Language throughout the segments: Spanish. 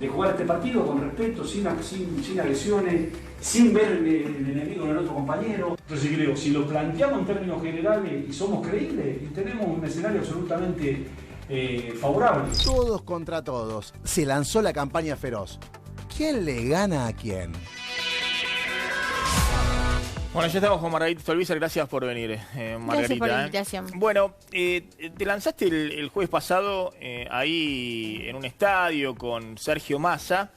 de jugar este partido con respeto, sin agresiones, sin ver el enemigo en el otro compañero. Entonces creo, si lo planteamos en términos generales y somos creíbles, y tenemos un escenario absolutamente favorable. Todos contra todos. Se lanzó la campaña feroz. ¿Quién le gana a quién? Bueno, ya estamos con Margarita Stolbizer, gracias por venir, Margarita. Gracias por la invitación. Bueno, te lanzaste el jueves pasado ahí en un estadio con Sergio Massa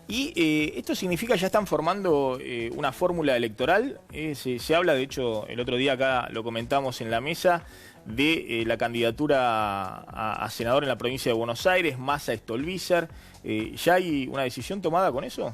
y esto significa ya están formando una fórmula electoral. Se habla, de hecho, el otro día acá lo comentamos en la mesa, de la candidatura a senador en la provincia de Buenos Aires, Massa-Stolbizer. ¿Ya hay una decisión tomada con eso?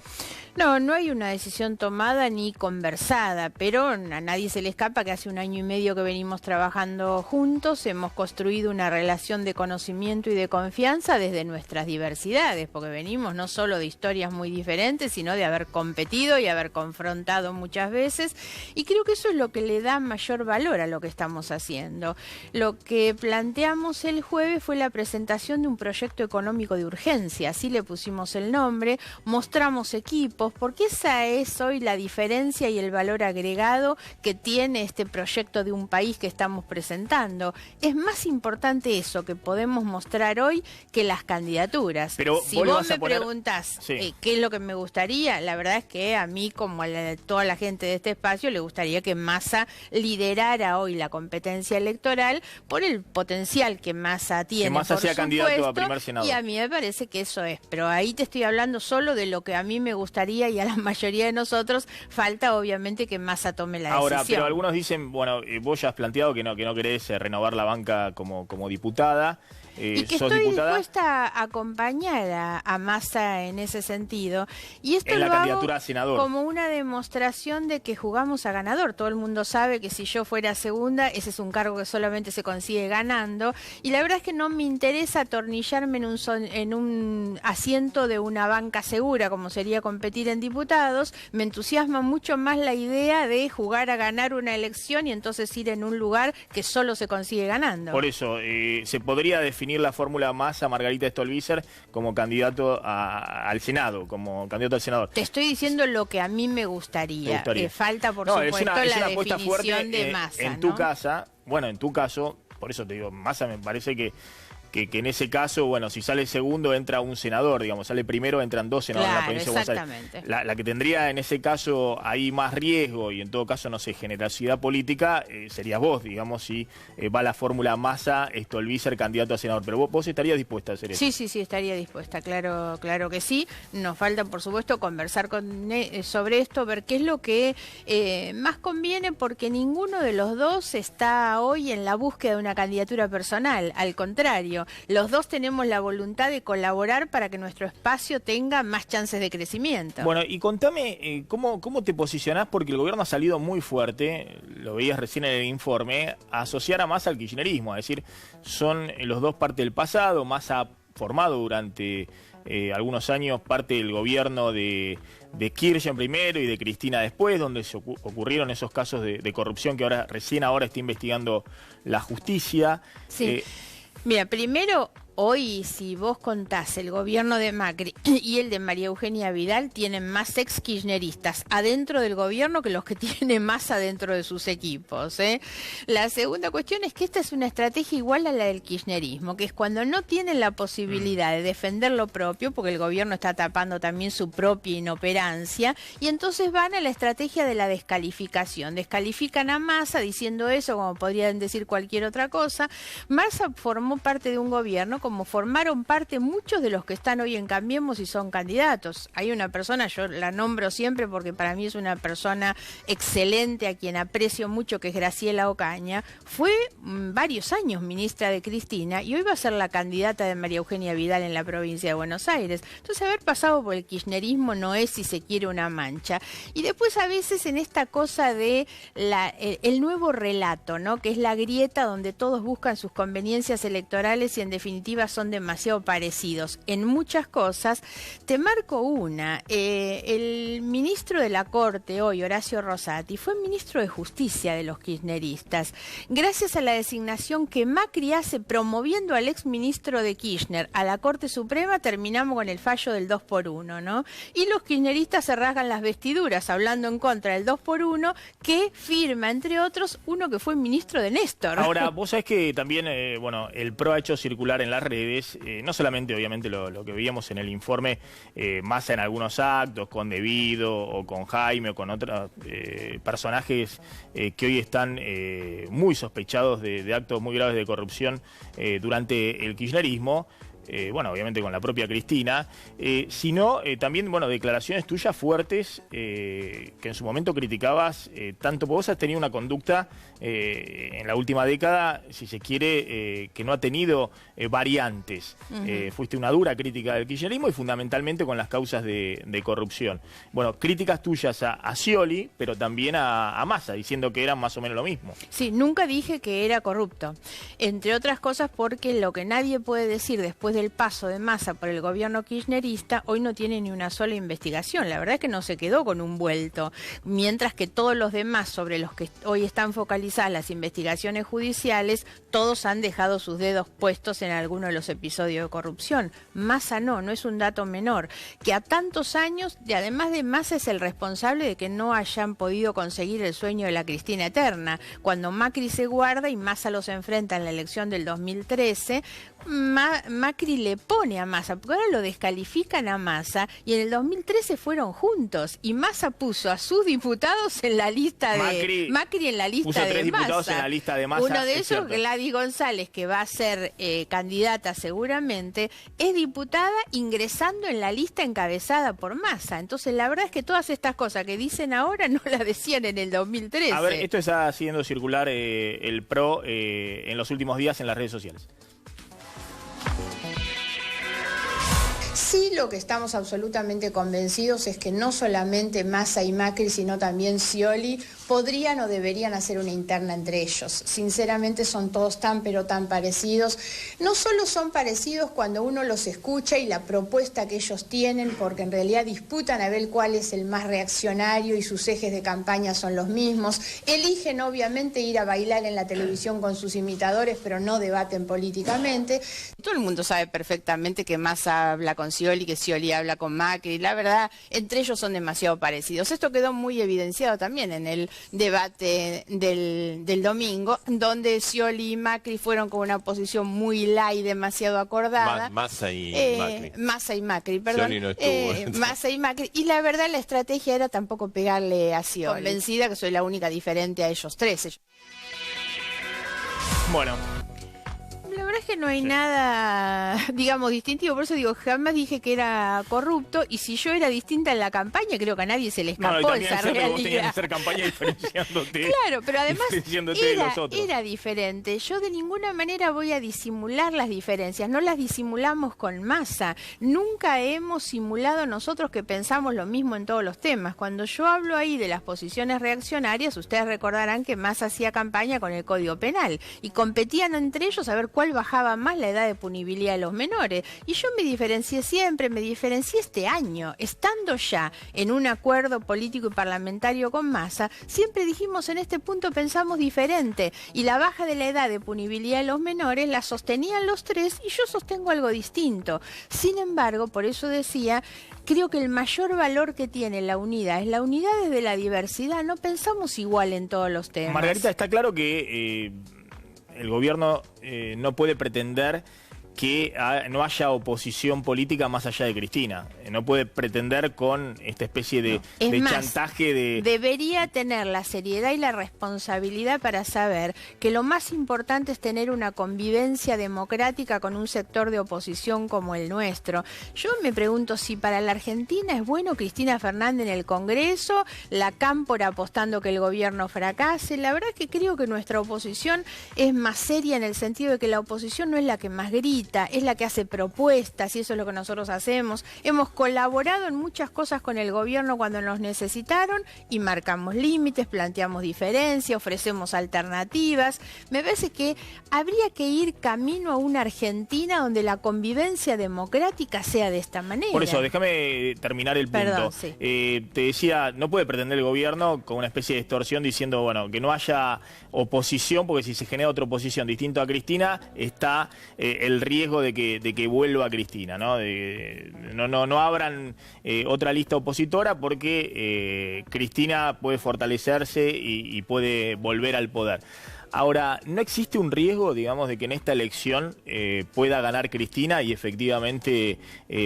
No, no hay una decisión tomada ni conversada, pero a nadie se le escapa que hace 1 año y medio que venimos trabajando juntos, hemos construido una relación de conocimiento y de confianza desde nuestras diversidades, porque venimos no solo de historias muy diferentes, sino de haber competido y haber confrontado muchas veces, y creo que eso es lo que le da mayor valor a lo que estamos haciendo. Lo que planteamos el jueves fue la presentación de un proyecto económico de urgencia, así le pusimos el nombre, mostramos equipos, porque esa es hoy la diferencia y el valor agregado que tiene este proyecto de un país que estamos presentando. Es más importante eso que podemos mostrar hoy que las candidaturas. Pero si vos me preguntás sí, qué es lo que me gustaría, la verdad es que a mí, como a toda la gente de este espacio, le gustaría que Massa liderara hoy la competencia electoral por el potencial que Massa tiene. Que Massa sea candidato a primer senador. Y a mí me parece que eso es. Pero ahí te estoy hablando solo de lo que a mí me gustaría y a la mayoría de nosotros falta obviamente que Massa tome la decisión. Ahora, pero algunos dicen, bueno, vos ya has planteado que no querés renovar la banca como diputada. Y que estoy dispuesta a acompañar a Massa en ese sentido. Y esto en la lo candidatura hago a senador, como una demostración de que jugamos a ganador. Todo el mundo sabe que si yo fuera segunda, ese es un cargo que solamente se consigue ganando. Y la verdad es que no me interesa atornillarme en un asiento de una banca segura, como sería competir en diputados. Me entusiasma mucho más la idea de jugar a ganar una elección y entonces ir en un lugar que solo se consigue ganando. Por eso, se podría definir la fórmula Massa-Margarita Stolbizer como candidato al Senado, como candidato al senador. Te estoy diciendo lo que a mí me gustaría. Falta, por supuesto, es una la apuesta fuerte definición de Massa, en tu casa. Bueno, en tu caso, por eso te digo, Massa me parece que en ese caso, bueno, si sale segundo entra un senador, digamos, sale primero entran 2 senadores en la provincia de Buenos Aires. La que tendría en ese caso ahí más riesgo y en todo caso, no sé, generosidad política, serías vos, digamos, si va la fórmula Massa-Stolbizer candidato a senador. Pero vos estarías dispuesta a hacer eso. Sí, estaría dispuesta, claro que sí. Nos falta, por supuesto, conversar sobre esto, ver qué es lo que más conviene, porque ninguno de los dos está hoy en la búsqueda de una candidatura personal, al contrario. Los dos tenemos la voluntad de colaborar para que nuestro espacio tenga más chances de crecimiento. Bueno, y contame cómo te posicionás, porque el gobierno ha salido muy fuerte, lo veías recién en el informe, a asociar a Massa al kirchnerismo, es decir, son los dos parte del pasado. Massa ha formado durante algunos años parte del gobierno de Kirchner primero y de Cristina después, donde se ocurrieron esos casos de corrupción que recién ahora está investigando la justicia. Sí. Mira, primero, hoy si vos contás el gobierno de Macri y el de María Eugenia Vidal, tienen más ex kirchneristas adentro del gobierno que los que tiene Massa dentro de sus equipos, ¿eh? La segunda cuestión es que esta es una estrategia igual a la del kirchnerismo, que es cuando no tienen la posibilidad de defender lo propio, porque el gobierno está tapando también su propia inoperancia, y entonces van a la estrategia de la descalificación. Descalifican a Massa diciendo eso, como podrían decir cualquier otra cosa. Massa formó parte de un gobierno como formaron parte muchos de los que están hoy en Cambiemos y son candidatos. Hay una persona, yo la nombro siempre porque para mí es una persona excelente, a quien aprecio mucho, que es Graciela Ocaña. Fue varios años ministra de Cristina y hoy va a ser la candidata de María Eugenia Vidal en la provincia de Buenos Aires. Entonces, haber pasado por el kirchnerismo no es, si se quiere, una mancha. Y después, a veces, en esta cosa de el nuevo relato, ¿no?, que es la grieta donde todos buscan sus conveniencias electorales y, en definitiva, alternativas son demasiado parecidos en muchas cosas. Te marco una. El ministro de la Corte hoy, Horacio Rosati, fue ministro de Justicia de los kirchneristas. Gracias a la designación que Macri hace promoviendo al exministro de Kirchner a la Corte Suprema, terminamos con el fallo del 2x1, ¿no? Y los kirchneristas se rasgan las vestiduras hablando en contra del 2x1 que firma, entre otros, uno que fue ministro de Néstor. Ahora, vos sabés que también, el PRO ha hecho circular en las redes, no solamente obviamente lo que veíamos en el informe, Massa en algunos actos, con De Vido o con Jaime o con otros personajes que hoy están muy sospechados de actos muy graves de corrupción durante el kirchnerismo. Obviamente con la propia Cristina, sino también, declaraciones tuyas fuertes que en su momento criticabas, tanto vos has tenido una conducta en la última década, si se quiere, que no ha tenido variantes. Fuiste una dura crítica del kirchnerismo y fundamentalmente con las causas de corrupción. Bueno, críticas tuyas a Scioli, pero también a Massa, diciendo que eran más o menos lo mismo. Sí, nunca dije que era corrupto, entre otras cosas porque lo que nadie puede decir después del paso de Massa por el gobierno kirchnerista, hoy no tiene ni una sola investigación. La verdad es que no se quedó con un vuelto, mientras que todos los demás sobre los que hoy están focalizadas las investigaciones judiciales, todos han dejado sus dedos puestos en alguno de los episodios de corrupción. Massa no es un dato menor, que a tantos años, y además de Massa es el responsable de que no hayan podido conseguir el sueño de la Cristina eterna. Cuando Macri se guarda y Massa los enfrenta en la elección del 2013, Macri le pone a Massa, porque ahora lo descalifican a Massa, y en el 2013 fueron juntos, y Massa puso a sus diputados en la lista de Macri en la lista puso de 3 diputados Massa. En la lista de Massa. Uno de ellos, Gladys González, que va a ser candidata seguramente, es diputada ingresando en la lista encabezada por Massa. Entonces la verdad es que todas estas cosas que dicen ahora no las decían en el 2013. A ver, esto está haciendo circular el PRO en los últimos días en las redes sociales. Sí, lo que estamos absolutamente convencidos es que no solamente Massa y Macri, sino también Scioli podrían o deberían hacer una interna entre ellos. Sinceramente son todos tan pero tan parecidos. No solo son parecidos cuando uno los escucha y la propuesta que ellos tienen, porque en realidad disputan a ver cuál es el más reaccionario y sus ejes de campaña son los mismos. Eligen obviamente ir a bailar en la televisión con sus imitadores, pero no debaten políticamente. Todo el mundo sabe perfectamente que Massa habla con Scioli, que Scioli habla con Macri. La verdad, entre ellos son demasiado parecidos. Esto quedó muy evidenciado también en el debate del domingo, donde Scioli y Macri fueron con una posición muy light, demasiado acordada. Massa y Macri. Massa y Macri, perdón. Scioli no estuvo. Massa y Macri. Y la verdad, la estrategia era tampoco pegarle a Scioli. Convencida que soy la única diferente a ellos tres. Bueno. La verdad es que no hay nada, digamos, distintivo. Por eso digo, jamás dije que era corrupto. Y si yo era distinta en la campaña, creo que a nadie se le escapó esa realidad. Vos tenías que hacer campaña diferenciándote. Claro, pero además de los otros. Era diferente. Yo de ninguna manera voy a disimular las diferencias. No las disimulamos con Massa. Nunca hemos simulado nosotros que pensamos lo mismo en todos los temas. Cuando yo hablo ahí de las posiciones reaccionarias, ustedes recordarán que Massa hacía campaña con el Código Penal. Y competían entre ellos a ver cuál bajaba más la edad de punibilidad de los menores. Y yo me diferencié siempre, me diferencié este año. Estando ya en un acuerdo político y parlamentario con Massa, siempre dijimos en este punto pensamos diferente. Y la baja de la edad de punibilidad de los menores la sostenían los tres y yo sostengo algo distinto. Sin embargo, por eso decía, creo que el mayor valor que tiene la unidad es la unidad desde la diversidad. No pensamos igual en todos los temas. Margarita, está claro que el gobierno no puede pretender que no haya oposición política más allá de Cristina. No puede pretender con esta especie de chantaje de... Debería tener la seriedad y la responsabilidad para saber que lo más importante es tener una convivencia democrática con un sector de oposición como el nuestro. Yo me pregunto si para la Argentina es bueno Cristina Fernández en el Congreso, la Cámpora apostando que el gobierno fracase. La verdad es que creo que nuestra oposición es más seria en el sentido de que la oposición no es la que más grita. capacita, es la que hace propuestas y eso es lo que nosotros hacemos. Hemos colaborado en muchas cosas con el gobierno cuando nos necesitaron y marcamos límites, planteamos diferencias, ofrecemos alternativas. Me parece que habría que ir camino a una Argentina donde la convivencia democrática sea de esta manera. Por eso, déjame terminar el punto. Perdón, sí. Te decía, no puede pretender el gobierno con una especie de extorsión diciendo, bueno, que no haya oposición, porque si se genera otra oposición distinta a Cristina, está el riesgo de que vuelva Cristina, ¿no? No abran otra lista opositora porque Cristina puede fortalecerse y puede volver al poder. Ahora, ¿no existe un riesgo, digamos, de que en esta elección pueda ganar Cristina y efectivamente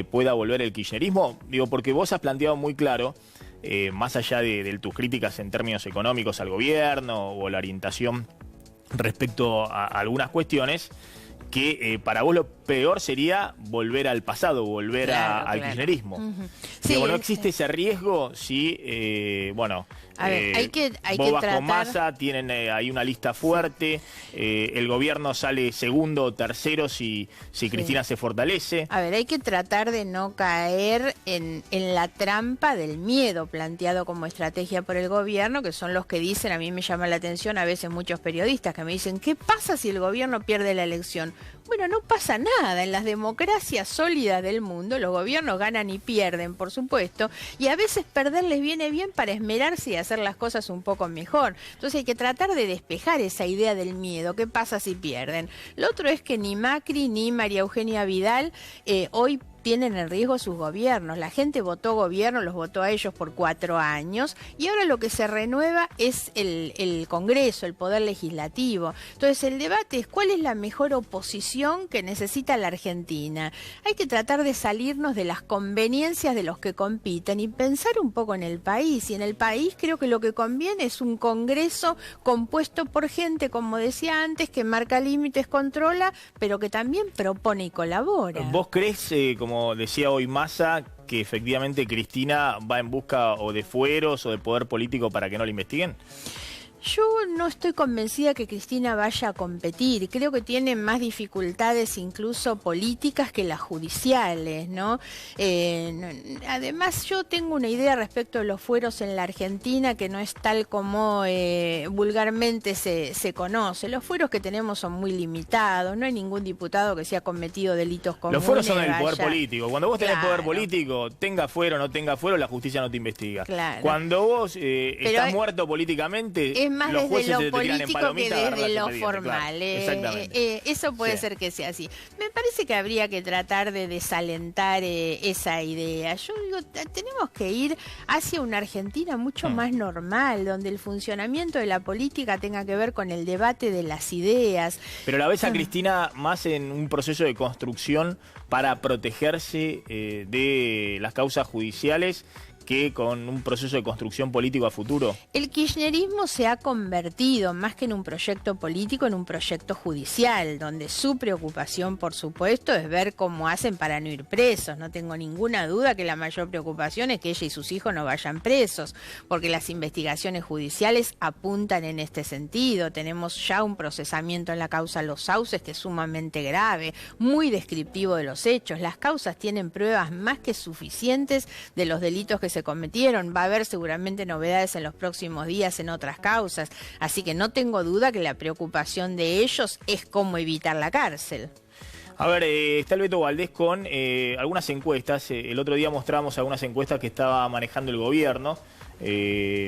pueda volver el kirchnerismo? Digo, porque vos has planteado muy claro, más allá de tus críticas en términos económicos al gobierno o la orientación respecto a algunas cuestiones, que para vos lo peor sería volver al pasado, volver al kirchnerismo. Sí, Digo, ¿no existe ese riesgo si, a ver, hay que Bobas tratar... con Massa tienen ahí una lista fuerte, el gobierno sale segundo o tercero si Cristina se fortalece? A ver, hay que tratar de no caer en la trampa del miedo planteado como estrategia por el gobierno, que son los que dicen, a mí me llama la atención a veces muchos periodistas que me dicen, ¿qué pasa si el gobierno pierde la elección? Bueno, no pasa nada. En las democracias sólidas del mundo, los gobiernos ganan y pierden, por supuesto, y a veces perder les viene bien para esmerarse y hacer las cosas un poco mejor. Entonces hay que tratar de despejar esa idea del miedo. ¿Qué pasa si pierden? Lo otro es que ni Macri ni María Eugenia Vidal hoy tienen en riesgo sus gobiernos. La gente votó gobierno, los votó a ellos por 4 años y ahora lo que se renueva es el Congreso, el Poder Legislativo. Entonces el debate es cuál es la mejor oposición que necesita la Argentina. Hay que tratar de salirnos de las conveniencias de los que compiten y pensar un poco en el país. Y en el país creo que lo que conviene es un Congreso compuesto por gente, como decía antes, que marca límites, controla, pero que también propone y colabora. ¿Vos crees, como decía hoy Massa, que efectivamente Cristina va en busca o de fueros o de poder político para que no la investiguen? Yo no estoy convencida que Cristina vaya a competir. Creo que tiene más dificultades incluso políticas que las judiciales, ¿no? Además, yo tengo una idea respecto de los fueros en la Argentina que no es tal como vulgarmente se conoce. Los fueros que tenemos son muy limitados. No hay ningún diputado que se ha cometido delitos comunes. Los fueros son del poder político. Cuando vos tenés poder Claro. político, tenga fuero o no tenga fuero, la justicia no te investiga. Claro. Cuando vos estás muerto políticamente, es más los desde jueces lo te tiran en político que palomita a agarrar desde el lo expediente, formal. claro. Exactamente. Eso puede Sí. ser que sea así. Me parece que habría que tratar de desalentar esa idea. Yo digo, tenemos que ir hacia una Argentina mucho más normal, donde el funcionamiento de la política tenga que ver con el debate de las ideas. Pero la ves a Cristina más en un proceso de construcción para protegerse de las causas judiciales que con un proceso de construcción político a futuro. El kirchnerismo se ha convertido, más que en un proyecto político, en un proyecto judicial, donde su preocupación, por supuesto, es ver cómo hacen para no ir presos. No tengo ninguna duda que la mayor preocupación es que ella y sus hijos no vayan presos, porque las investigaciones judiciales apuntan en este sentido. Tenemos ya un procesamiento en la causa Los Sauces que es sumamente grave, muy descriptivo de los hechos. Las causas tienen pruebas más que suficientes de los delitos que se cometieron. Va a haber seguramente novedades en los próximos días en otras causas, así que no tengo duda que la preocupación de ellos es cómo evitar la cárcel. A ver, está el Beto Valdés con algunas encuestas. El otro día mostramos algunas encuestas que estaba manejando el gobierno,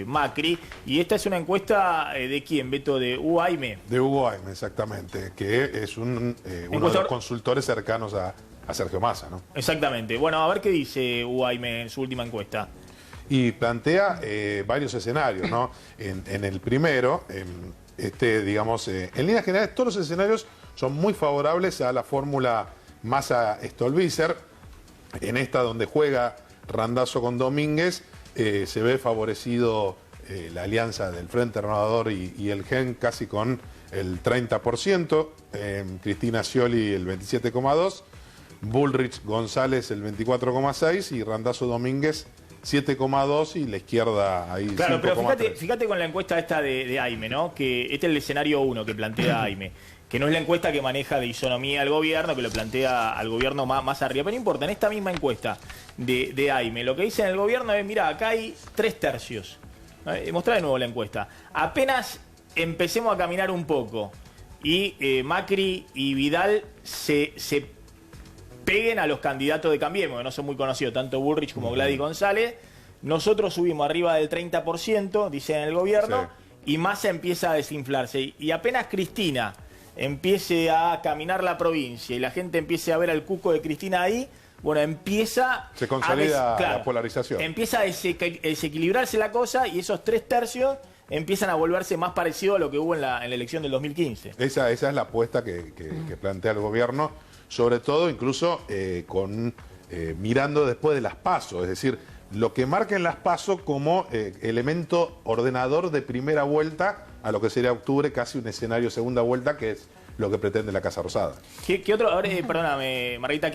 Macri, y esta es una encuesta ¿de quién, Beto? ¿De UAIME? De Hugo Aime, exactamente, que es uno de los consultores cercanos a Sergio Massa, ¿no? Exactamente. Bueno, a ver qué dice UAIME en su última encuesta. Y plantea varios escenarios, ¿no? En el primero, digamos, en líneas generales, todos los escenarios son muy favorables a la fórmula Massa-Stolbizer. En esta donde juega Randazzo con Domínguez, se ve favorecido la alianza del Frente Renovador y el GEN casi con el 30%, Cristina Scioli el 27,2%, Bullrich González el 24,6% y Randazzo Domínguez 7,2% y la izquierda ahí 5,3%. Claro, pero fíjate con la encuesta esta de AIME, ¿no? Que este es el escenario 1 que plantea AIME. que no es la encuesta que maneja de isonomía el gobierno, que lo plantea al gobierno más arriba. Pero no importa, en esta misma encuesta de AIME, lo que dice en el gobierno es, mira, acá hay 3/3. Mostrá de nuevo la encuesta. Apenas empecemos a caminar un poco y Macri y Vidal se peguen a los candidatos de Cambiemos, que no son muy conocidos, tanto Bullrich como Gladys González, nosotros subimos arriba del 30%, dice en el gobierno, y Massa empieza a desinflarse. Y apenas Cristina empiece a caminar la provincia y la gente empiece a ver al cuco de Cristina ahí, bueno, empieza... Se consolida la polarización. Empieza a desequilibrarse la cosa y esos 3/3 empiezan a volverse más parecidos a lo que hubo en la elección del 2015. Esa es la apuesta que plantea el gobierno, sobre todo incluso mirando después de las PASO, es decir, lo que marquen las PASO como elemento ordenador de primera vuelta a lo que sería octubre, casi un escenario segunda vuelta, que es lo que pretende la Casa Rosada. ¿Qué otro, ahora, perdóname, Margarita,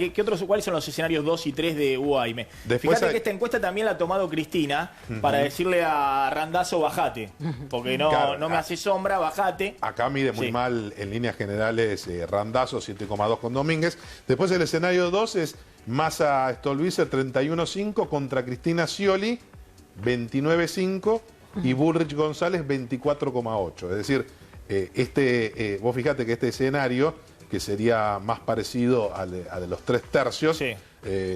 cuáles son los escenarios 2 y 3 de UAIME? Fíjate que esta encuesta también la ha tomado Cristina para decirle a Randazzo, bajate, porque no me hace sombra, bajate. Acá mide muy mal en líneas generales Randazzo, 7,2 con Domínguez. Después el escenario 2 es Massa Stolbizer, 31,5 contra Cristina Scioli, 29,5 y Bullrich González, 24,8. Es decir, vos fijate que este escenario, que sería más parecido al de los 3/3,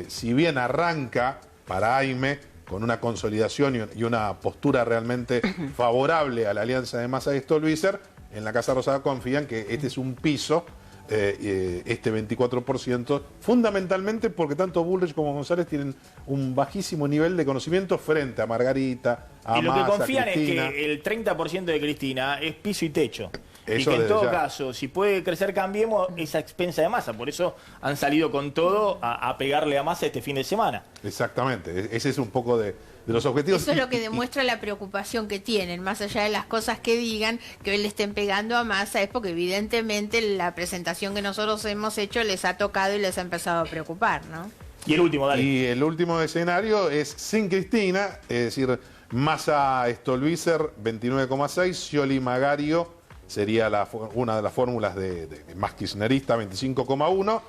si bien arranca para AIME con una consolidación y una postura realmente favorable a la alianza de Massa y Stolbizer, en la Casa Rosada confían que este es un piso, este 24%, fundamentalmente porque tanto Bullrich como González tienen un bajísimo nivel de conocimiento frente a Margarita, a y lo Massa, que confían Cristina. es que el 30% de Cristina es piso y techo. Eso y que en desde todo ya. caso, si puede crecer Cambiemos, es a expensa de Massa. Por eso han salido con todo a pegarle a Massa este fin de semana. Exactamente, ese es un poco de los objetivos. Eso es lo que demuestra la preocupación que tienen, más allá de las cosas que digan, que hoy le estén pegando a Massa, es porque evidentemente la presentación que nosotros hemos hecho les ha tocado y les ha empezado a preocupar, ¿no? Y el último, dale. Y el último escenario es sin Cristina, es decir, Massa Stolbizer 29,6, Scioli Magario sería una de las fórmulas de más kirchnerista, 25,1,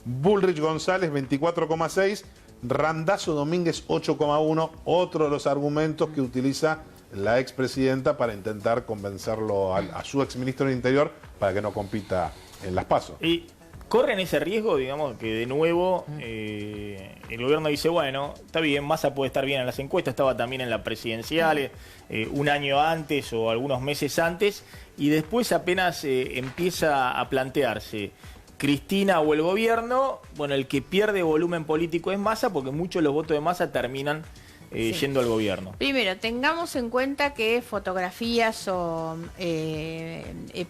Bullrich González 24,6, Randazzo Domínguez 8,1, otro de los argumentos que utiliza la expresidenta para intentar convencerlo a su exministro del Interior para que no compita en las PASO. Y corren ese riesgo, digamos, que de nuevo el gobierno dice, bueno, está bien, Massa puede estar bien en las encuestas, estaba también en las presidenciales un año antes o algunos meses antes, y después apenas empieza a plantearse Cristina o el gobierno, bueno, el que pierde volumen político es Massa, porque muchos de los votos de Massa terminan yendo al gobierno. Primero, tengamos en cuenta que fotografías o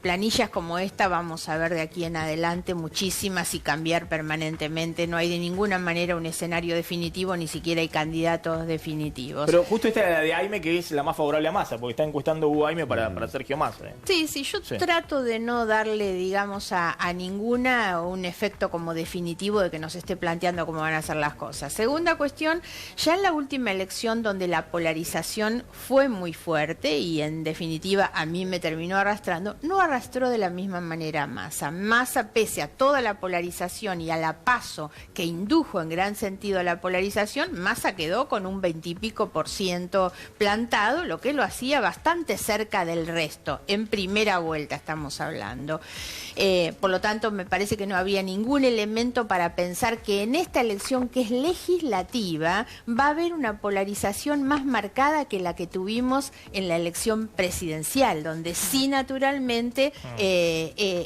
planillas como esta vamos a ver de aquí en adelante muchísimas y cambiar permanentemente. No hay de ninguna manera un escenario definitivo, ni siquiera hay candidatos definitivos. Pero justo esta es la de AIME, que es la más favorable a Massa, porque está encuestando UAIME para Sergio Massa. Sí, yo trato de no darle, digamos, a ninguna un efecto como definitivo de que nos esté planteando cómo van a ser las cosas. Segunda cuestión, ya en la última elección donde la polarización fue muy fuerte y en definitiva a mí me terminó arrastrando, no arrastró de la misma manera a Massa. Massa, pese a toda la polarización y a la PASO que indujo en gran sentido la polarización, Massa quedó con un 20 y pico % plantado, lo que lo hacía bastante cerca del resto. En primera vuelta estamos hablando. Por lo tanto, me parece que no había ningún elemento para pensar que en esta elección, que es legislativa, va a haber una polarización más marcada que la que tuvimos en la elección presidencial, donde sí, naturalmente,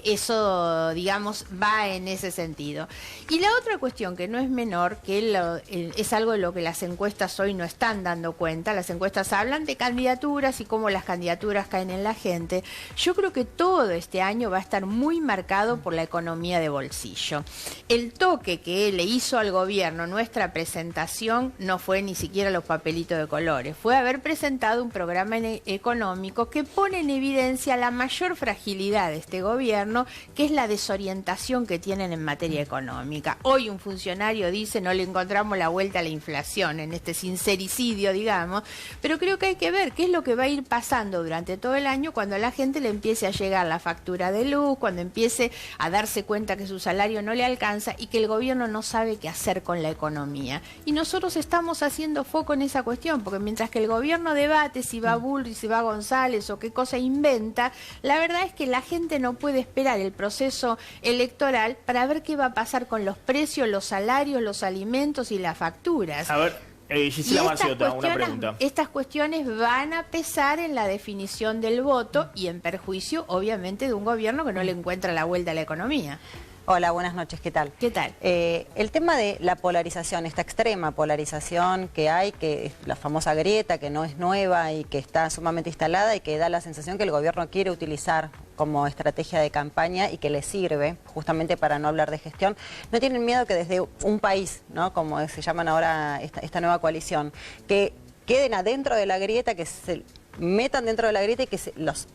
eso, digamos, va en ese sentido. Y la otra cuestión, que no es menor, que es algo de lo que las encuestas hoy no están dando cuenta. Las encuestas hablan de candidaturas y cómo las candidaturas caen en la gente. Yo creo que todo este año va a estar muy marcado por la economía de bolsillo. El toque que le hizo al gobierno nuestra presentación no fue ni siquiera lo papelitos de colores, fue haber presentado un programa económico que pone en evidencia la mayor fragilidad de este gobierno, que es la desorientación que tienen en materia económica. Hoy un funcionario dice no le encontramos la vuelta a la inflación en este sincericidio, digamos, pero creo que hay que ver qué es lo que va a ir pasando durante todo el año cuando a la gente le empiece a llegar la factura de luz, cuando empiece a darse cuenta que su salario no le alcanza y que el gobierno no sabe qué hacer con la economía. Y nosotros estamos haciendo foco en esa cuestión, porque mientras que el gobierno debate si va Bullrich, si va González o qué cosa inventa, la verdad es que la gente no puede esperar el proceso electoral para ver qué va a pasar con los precios, los salarios, los alimentos y las facturas. A ver, Gisela Marciota, una pregunta. Estas cuestiones van a pesar en la definición del voto y en perjuicio, obviamente, de un gobierno que no le encuentra la vuelta a la economía. Hola, buenas noches, ¿qué tal? ¿Qué tal? El tema de la polarización, esta extrema polarización que hay, que es la famosa grieta, que no es nueva y que está sumamente instalada y que da la sensación que el gobierno quiere utilizar como estrategia de campaña y que le sirve justamente para no hablar de gestión. ¿No tienen miedo que desde un país, ¿no?, como se llaman ahora esta nueva coalición, que queden adentro de la grieta, que se metan dentro de la grieta y que los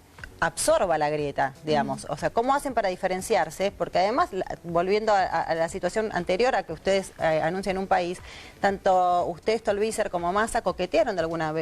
absorba la grieta, digamos? O sea, ¿cómo hacen para diferenciarse? Porque además, volviendo a la situación anterior a que ustedes anuncian un país, tanto usted, Stolbizer, como Massa coquetearon de alguna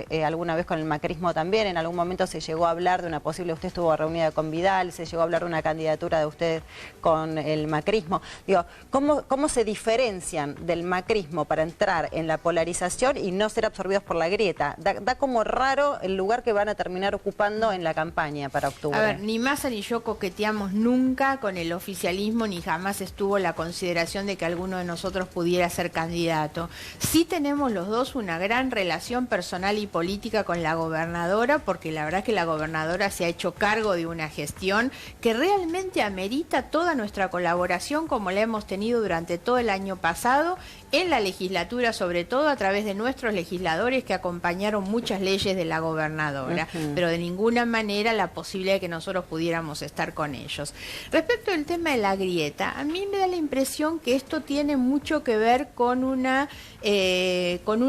vez con el macrismo también. En algún momento se llegó a hablar de una posible, usted estuvo reunida con Vidal, se llegó a hablar de una candidatura de usted con el macrismo. Digo, ¿cómo se diferencian del macrismo para entrar en la polarización y no ser absorbidos por la grieta? Da como raro el lugar que van a terminar ocupando en la campaña para octubre. A ver, ni Massa ni yo coqueteamos nunca con el oficialismo, ni jamás estuvo la consideración de que alguno de nosotros pudiera ser candidato. Sí tenemos los dos una gran relación personal y política con la gobernadora, porque la verdad es que la gobernadora se ha hecho cargo de una gestión que realmente amerita toda nuestra colaboración, como la hemos tenido durante todo el año pasado, en la legislatura, sobre todo a través de nuestros legisladores que acompañaron muchas leyes de la gobernadora, pero de ninguna manera la posibilidad de que nosotros pudiéramos estar con ellos. Respecto al tema de la grieta, a mí me da la impresión que esto tiene mucho que ver con un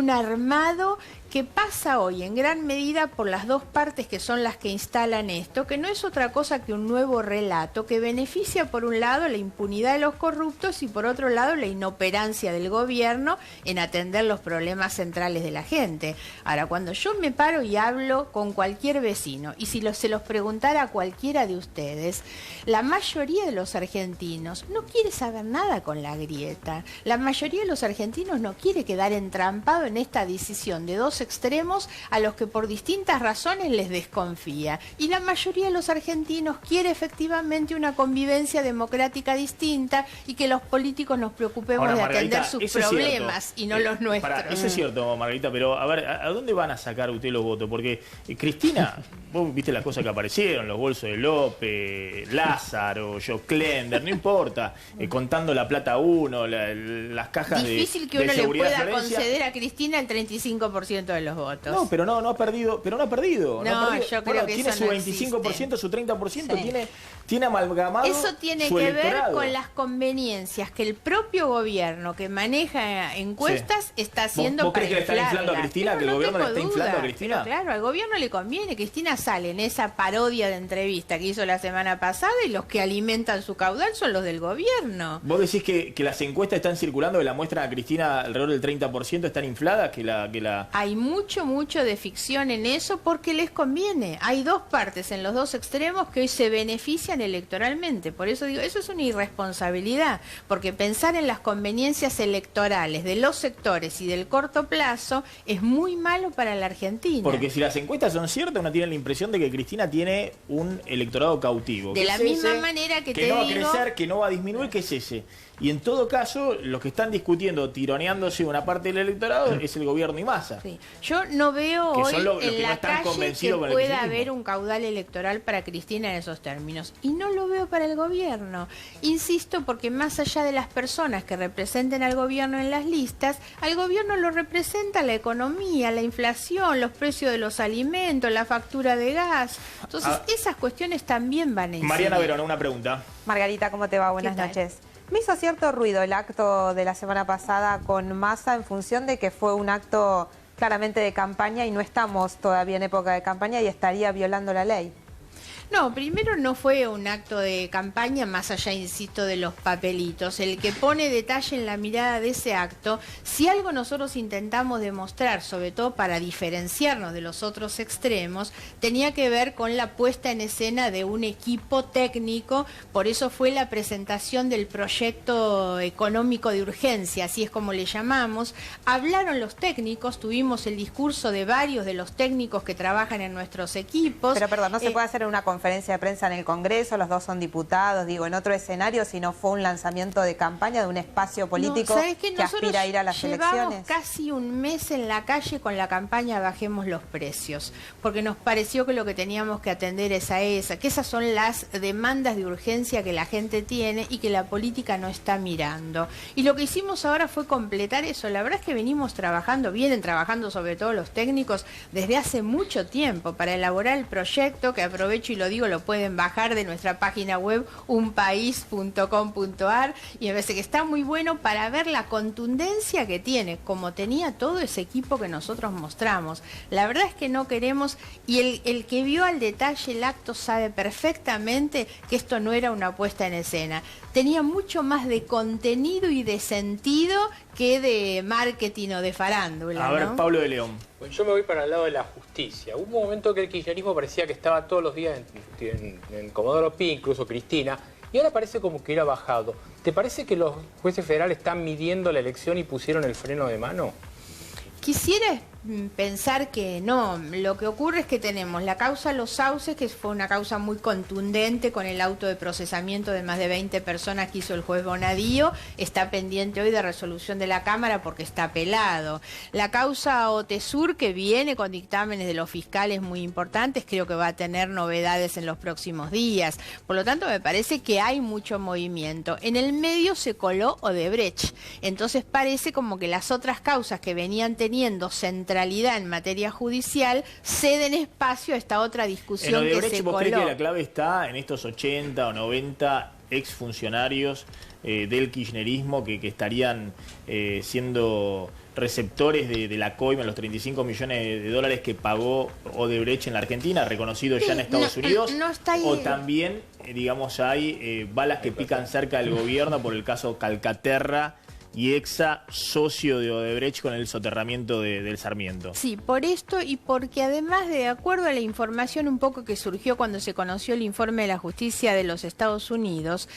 armado que pasa hoy en gran medida por las dos partes que son las que instalan esto, que no es otra cosa que un nuevo relato que beneficia por un lado la impunidad de los corruptos y por otro lado la inoperancia del gobierno en atender los problemas centrales de la gente. Ahora, cuando yo me paro y hablo con cualquier vecino, y si se los preguntara a cualquiera de ustedes, la mayoría de los argentinos no quiere saber nada con la grieta. La mayoría de los argentinos no quiere quedar entrampado en esta decisión de dos extremos a los que por distintas razones les desconfía. Y la mayoría de los argentinos quiere efectivamente una convivencia democrática distinta y que los políticos nos preocupemos Ahora, de Margarita, atender sus problemas y no los nuestros. Eso es cierto, Margarita, pero a ver, ¿a dónde van a sacar ustedes los votos? Porque Cristina, vos viste las cosas que aparecieron, los bolsos de López, Lázaro, Joe Klender, no importa, contando la plata uno, las cajas Difícil que de uno le seguridad pueda Florencia. Conceder a Cristina el 35% de los votos. No, pero no ha perdido. No, yo creo que tiene eso su no 25%, existe. su 30%, Sí. tiene amalgamado. Eso tiene su que electorado. ver con las conveniencias que el propio gobierno que maneja encuestas está haciendo ¿Vos para crees que le están inflando a inflarlas? Cristina? Pero ¿Que el no gobierno le tengo está inflando a duda. Cristina? Pero claro, al gobierno le conviene. Cristina sale en esa parodia de entrevista que hizo la semana pasada y los que alimentan su caudal son los del gobierno. ¿Vos decís que las encuestas están circulando, que la muestran a Cristina alrededor del 30%, están infladas? Hay mucho de ficción en eso porque les conviene. Hay dos partes en los dos extremos que hoy se benefician electoralmente. Por eso digo, eso es una irresponsabilidad, porque pensar en las conveniencias electorales de los sectores y del corto plazo es muy malo para la Argentina. Porque si las encuestas son ciertas, uno tiene la impresión de que Cristina tiene un electorado cautivo. De la misma manera que te no va a digo... crecer, que no va a disminuir, que es ese. Y en todo caso, los que están discutiendo, tironeándose una parte del electorado, es el gobierno y Massa. Sí. Yo no veo Que hoy son los que en no la están calle que convencidos con el pueda kirchnerismo. haber un caudal electoral para Cristina en esos términos. Y no lo veo para el gobierno. Insisto, porque más allá de las personas que representen al gobierno en las listas, al gobierno lo representa la economía, la inflación, los precios de los alimentos, la factura de gas. Entonces, esas cuestiones también van a incidir. Mariana Verona, una pregunta. Margarita, ¿cómo te va? Buenas noches. Me hizo cierto ruido el acto de la semana pasada con Massa en función de que fue un acto claramente de campaña y no estamos todavía en época de campaña y estaría violando la ley. No, primero no fue un acto de campaña, más allá, insisto, de los papelitos. El que pone detalle en la mirada de ese acto, si algo nosotros intentamos demostrar, sobre todo para diferenciarnos de los otros extremos, tenía que ver con la puesta en escena de un equipo técnico, por eso fue la presentación del proyecto económico de urgencia, así es como le llamamos. Hablaron los técnicos, tuvimos el discurso de varios de los técnicos que trabajan en nuestros equipos. Pero perdón, no se puede hacer una conferencia de prensa en el Congreso, los dos son diputados, digo, en otro escenario, si no fue un lanzamiento de campaña de un espacio político que aspira a ir a las elecciones. Llevamos casi un mes en la calle con la campaña Bajemos los Precios, porque nos pareció que lo que teníamos que atender es a que esas son las demandas de urgencia que la gente tiene y que la política no está mirando. Y lo que hicimos ahora fue completar eso. La verdad es que venimos trabajando, vienen trabajando sobre todo los técnicos desde hace mucho tiempo para elaborar el proyecto, que aprovecho y lo digo, lo pueden bajar de nuestra página web unpaís.com.ar, y me parece que está muy bueno para ver la contundencia que tiene, como tenía todo ese equipo que nosotros mostramos. La verdad es que no queremos, y el que vio al detalle el acto sabe perfectamente que esto no era una puesta en escena. Tenía mucho más de contenido y de sentido que de marketing o de farándula. A ver, ¿no? Pablo de León. Bueno, yo me voy para el lado de la justicia. Hubo un momento que el kirchnerismo parecía que estaba todos los días en Comodoro Pi, incluso Cristina, y ahora parece como que era bajado. ¿Te parece que los jueces federales están midiendo la elección y pusieron el freno de mano? Quisiera pensar que no. Lo que ocurre es que tenemos la causa Los Sauces, que fue una causa muy contundente con el auto de procesamiento de más de 20 personas que hizo el juez Bonadío. Está pendiente hoy de resolución de la Cámara porque está apelado. La causa Otesur, que viene con dictámenes de los fiscales muy importantes, creo que va a tener novedades en los próximos días. Por lo tanto, me parece que hay mucho movimiento. En el medio se coló Odebrecht. Entonces parece como que las otras causas que venían teniendo centralidad en materia judicial ceden espacio a esta otra discusión que se ¿Vos coló. crees que la clave está en estos 80 o 90 exfuncionarios del kirchnerismo que estarían siendo receptores de la coima, los 35 millones de dólares que pagó Odebrecht en la Argentina, reconocido ya en Estados Unidos? No está ahí. O también, digamos, hay balas que pican cerca del gobierno por el caso Calcaterra y Exa, socio de Odebrecht con el soterramiento del Sarmiento. Sí, por esto y porque además, de acuerdo a la información un poco que surgió cuando se conoció el informe de la justicia de los Estados Unidos,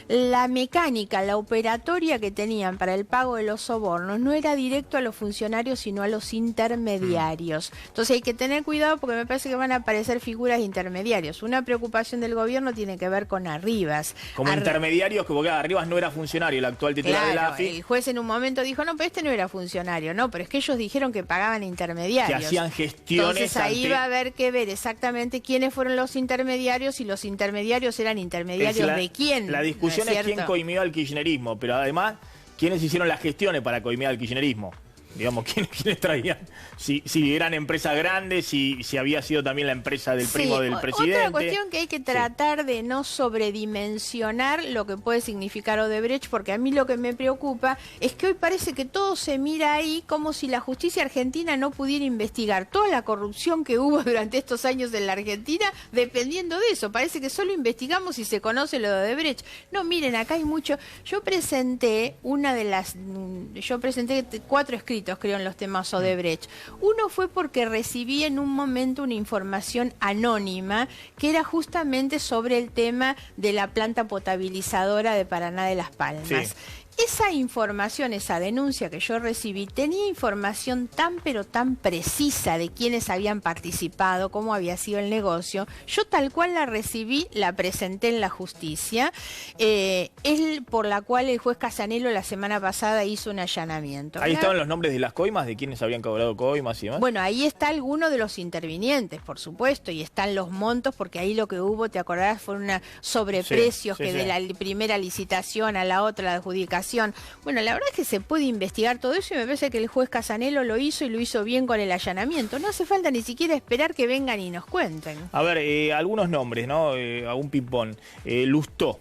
la mecánica, la operatoria que tenían para el pago de los sobornos no era directo a los funcionarios, sino a los intermediarios. Entonces hay que tener cuidado porque me parece que van a aparecer figuras de intermediarios. Una preocupación del gobierno tiene que ver con Arribas. Como intermediarios, que porque Arribas no era funcionario, el actual titular de la AFI. El juez en un momento dijo, no, pero este no era funcionario, no, pero es que ellos dijeron que pagaban intermediarios. Que hacían gestiones. Entonces ahí va a haber que ver exactamente quiénes fueron los intermediarios y los intermediarios eran intermediarios de quién. La discusión es quién coimió al kirchnerismo, pero además, quiénes hicieron las gestiones para coimir al kirchnerismo. Digamos, ¿quiénes traían? Si eran empresas grandes, si había sido también la empresa del primo del presidente. Otra cuestión que hay que tratar de no sobredimensionar lo que puede significar Odebrecht, porque a mí lo que me preocupa es que hoy parece que todo se mira ahí como si la justicia argentina no pudiera investigar toda la corrupción que hubo durante estos años en la Argentina, dependiendo de eso. Parece que solo investigamos si se conoce lo de Odebrecht. No, miren, acá hay mucho. Yo presenté 4 escritos, creo, en los temas Odebrecht. Uno fue porque recibí en un momento una información anónima que era justamente sobre el tema de la planta potabilizadora de Paraná de las Palmas. Sí. Esa información, esa denuncia que yo recibí, tenía información tan pero tan precisa de quiénes habían participado, cómo había sido el negocio. Yo tal cual la recibí, la presenté en la justicia, por la cual el juez Casanelo la semana pasada hizo un allanamiento. Ahí estaban los nombres de las coimas, de quienes habían cobrado coimas y demás. Bueno, ahí está alguno de los intervinientes, por supuesto, y están los montos, porque ahí lo que hubo, te acordarás, fue una sobreprecios de la primera licitación a la otra, la adjudicación. Bueno, la verdad es que se puede investigar todo eso y me parece que el juez Casanelo lo hizo y lo hizo bien con el allanamiento. No hace falta ni siquiera esperar que vengan y nos cuenten. A ver, algunos nombres, ¿no? A un ping-pong. Lustó.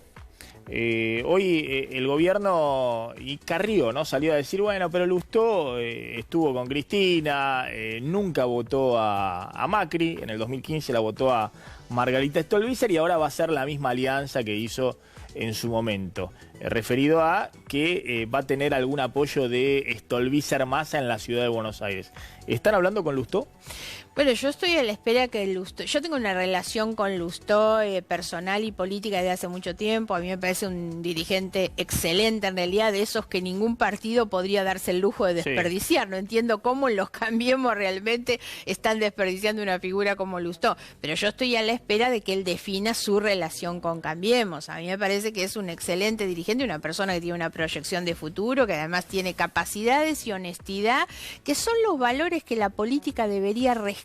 Hoy el gobierno y Carrió, ¿no?, salió a decir, bueno, pero Lustó estuvo con Cristina, nunca votó a Macri, en el 2015 la votó a Margarita Stolbizer y ahora va a ser la misma alianza que hizo en su momento, referido a que va a tener algún apoyo de Stolbizer Massa en la ciudad de Buenos Aires. ¿Están hablando con Lustó? Bueno, yo estoy a la espera que Lustó... Yo tengo una relación con Lustó personal y política desde hace mucho tiempo. A mí me parece un dirigente excelente, en realidad, de esos que ningún partido podría darse el lujo de desperdiciar. Sí. No entiendo cómo los Cambiemos realmente están desperdiciando una figura como Lustó. Pero yo estoy a la espera de que él defina su relación con Cambiemos. A mí me parece que es un excelente dirigente, una persona que tiene una proyección de futuro, que además tiene capacidades y honestidad, que son los valores que la política debería rescatar,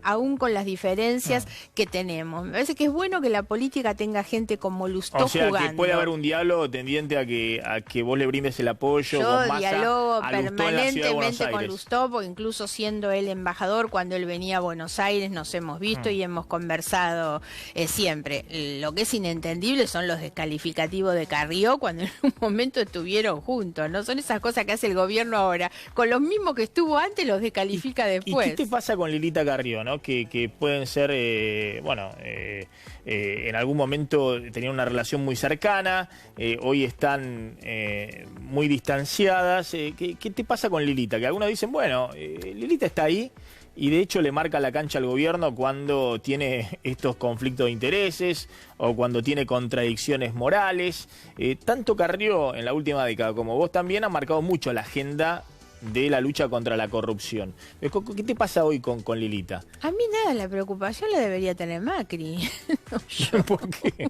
aún con las diferencias que tenemos. Me parece que es bueno que la política tenga gente como Lustó jugando. O sea, que puede haber un diálogo tendiente a que vos le brindes el apoyo. Yo dialogo permanentemente con Lustó, porque incluso siendo él embajador, cuando él venía a Buenos Aires nos hemos visto y hemos conversado siempre. Lo que es inentendible son los descalificativos de Carrió cuando en un momento estuvieron juntos, ¿no? Son esas cosas que hace el gobierno ahora. Con los mismos que estuvo antes los descalifica después. ¿Y qué te pasa con Lilita Carrió, ¿no? Que pueden ser, en algún momento tenían una relación muy cercana, hoy están muy distanciadas. ¿Qué te pasa con Lilita? Que algunos dicen, bueno, Lilita está ahí y de hecho le marca la cancha al gobierno cuando tiene estos conflictos de intereses o cuando tiene contradicciones morales. Tanto Carrió en la última década como vos también han marcado mucho la agenda de la lucha contra la corrupción. ¿Qué te pasa hoy con Lilita? A mí nada, la preocupación la debería tener Macri. No, yo. ¿Por qué?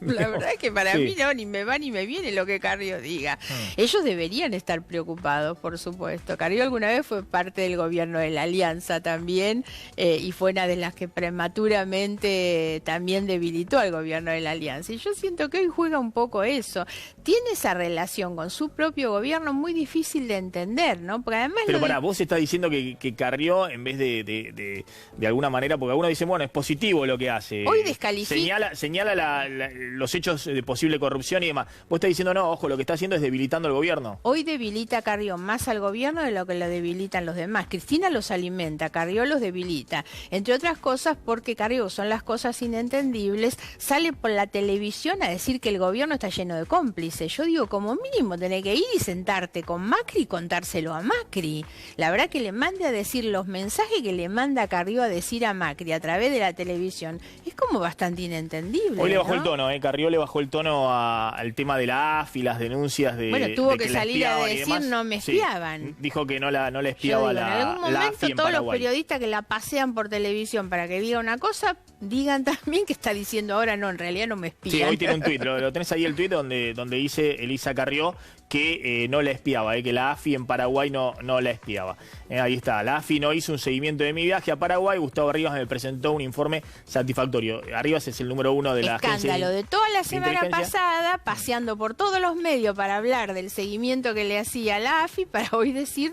La verdad es que para mí no, ni me va ni me viene lo que Carrió diga. Ellos deberían estar preocupados, por supuesto. Carrió alguna vez fue parte del gobierno de la Alianza también, y fue una de las que prematuramente también debilitó al gobierno de la Alianza. Y yo siento que hoy juega un poco eso. Tiene esa relación con su propio gobierno muy difícil de entender, ¿no? Porque además pero vos estás diciendo que Carrió, en vez de alguna manera, porque algunos dicen, bueno, es positivo lo que hace. Hoy descalifica. Señala los hechos de posible corrupción y demás. Vos estás diciendo, no, ojo, lo que está haciendo es debilitando al gobierno. Hoy debilita Carrió más al gobierno de lo que lo debilitan los demás. Cristina los alimenta, Carrió los debilita. Entre otras cosas porque Carrió, son las cosas inentendibles, sale por la televisión a decir que el gobierno está lleno de cómplices. Yo digo, como mínimo tenés que ir y sentarte con Macri y contárselo a Macri. La verdad que le mande a decir los mensajes que le manda Carrió a decir a Macri a través de la televisión es como bastante inentendible. Hoy le bajó el tono, Carrió le bajó el tono al tema de la AFI, las denuncias de. Bueno, tuvo que salir a decir no me espiaban. Sí, dijo que no la espiaba la AFI. En algún momento todos los periodistas que la pasean por televisión para que diga una cosa, digan también que está diciendo ahora no, en realidad no me espían. Sí, hoy tiene un tuit, lo tenés ahí el tuit donde dice Elisa Carrió que no la espiaba, que la AFI en Paraguay no la espiaba. Ahí está, la AFI no hizo un seguimiento de mi viaje a Paraguay, Gustavo Rivas me presentó un informe satisfactorio. Rivas es el número 1 de la agencia. Escándalo de toda la semana pasada, paseando por todos los medios para hablar del seguimiento que le hacía la AFI, para hoy decir